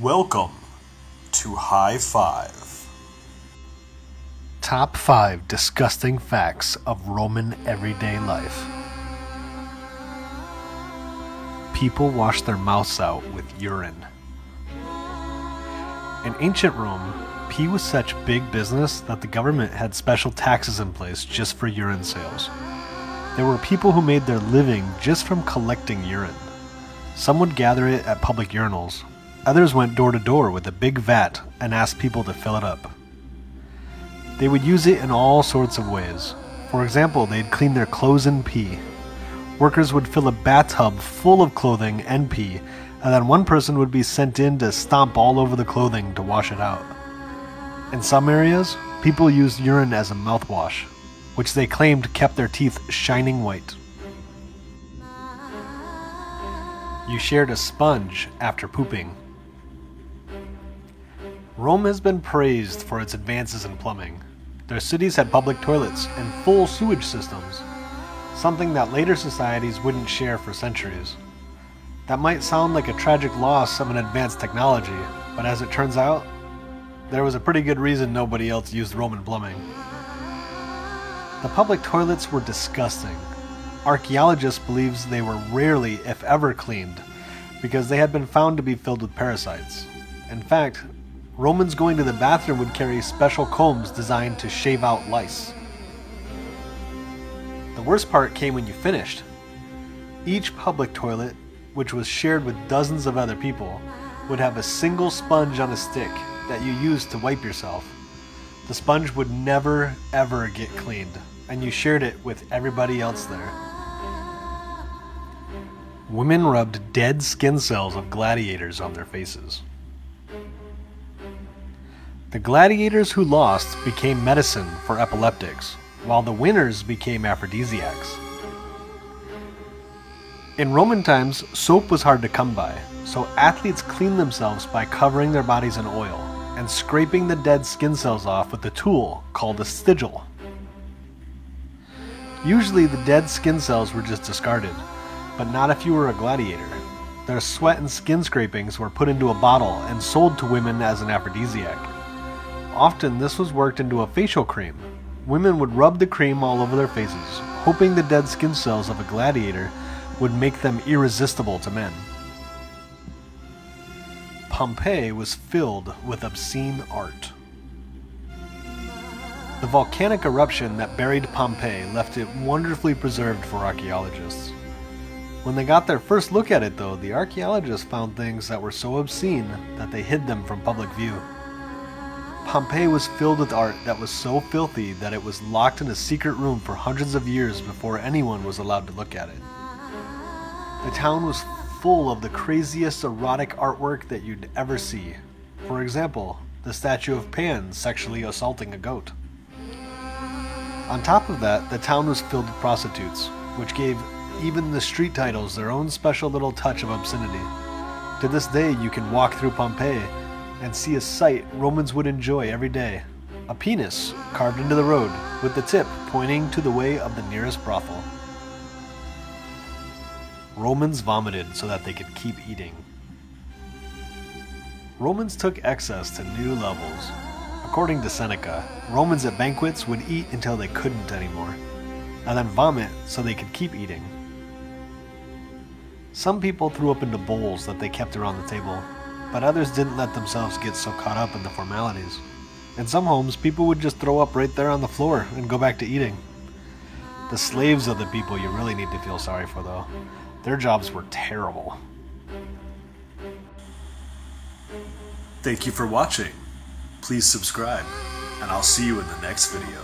Welcome to High Five. Top 5 disgusting facts of Roman everyday life. People wash their mouths out with urine. In ancient Rome, pee was such big business that the government had special taxes in place just for urine sales. There were people who made their living just from collecting urine. Some would gather it at public urinals. Others went door to door with a big vat and asked people to fill it up. They would use it in all sorts of ways. For example, they'd clean their clothes and pee. Workers would fill a bathtub full of clothing and pee, and then one person would be sent in to stomp all over the clothing to wash it out. In some areas, people used urine as a mouthwash, which they claimed kept their teeth shining white. You shared a sponge after pooping. Rome has been praised for its advances in plumbing. Their cities had public toilets and full sewage systems, something that later societies wouldn't share for centuries. That might sound like a tragic loss of an advanced technology, but as it turns out, there was a pretty good reason nobody else used Roman plumbing. The public toilets were disgusting. Archaeologists believe they were rarely, if ever, cleaned because they had been found to be filled with parasites. In fact, Romans going to the bathroom would carry special combs designed to shave out lice. The worst part came when you finished. Each public toilet, which was shared with dozens of other people, would have a single sponge on a stick that you used to wipe yourself. The sponge would never ever get cleaned, and you shared it with everybody else there. Women rubbed dead skin cells of gladiators on their faces. The gladiators who lost became medicine for epileptics, while the winners became aphrodisiacs. In Roman times, soap was hard to come by, so athletes cleaned themselves by covering their bodies in oil and scraping the dead skin cells off with a tool called a sigil. Usually the dead skin cells were just discarded, but not if you were a gladiator. Their sweat and skin scrapings were put into a bottle and sold to women as an aphrodisiac. Often this was worked into a facial cream. Women would rub the cream all over their faces, hoping the dead skin cells of a gladiator would make them irresistible to men. Pompeii was filled with obscene art. The volcanic eruption that buried Pompeii left it wonderfully preserved for archaeologists. When they got their first look at it though, the archaeologists found things that were so obscene that they hid them from public view. Pompeii was filled with art that was so filthy that it was locked in a secret room for hundreds of years before anyone was allowed to look at it. The town was full of the craziest erotic artwork that you'd ever see. For example, the statue of Pan sexually assaulting a goat. On top of that, the town was filled with prostitutes, which gave even the street titles their own special little touch of obscenity. To this day, you can walk through Pompeii and see a sight Romans would enjoy every day: a penis carved into the road with the tip pointing to the way of the nearest brothel. Romans vomited so that they could keep eating. Romans took excess to new levels. According to Seneca, Romans at banquets would eat until they couldn't anymore, and then vomit so they could keep eating. Some people threw up into bowls that they kept around the table, but others didn't let themselves get so caught up in the formalities. In some homes, people would just throw up right there on the floor and go back to eating. The slaves are the people you really need to feel sorry for though. Their jobs were terrible. Thank you for watching. Please subscribe, and I'll see you in the next video.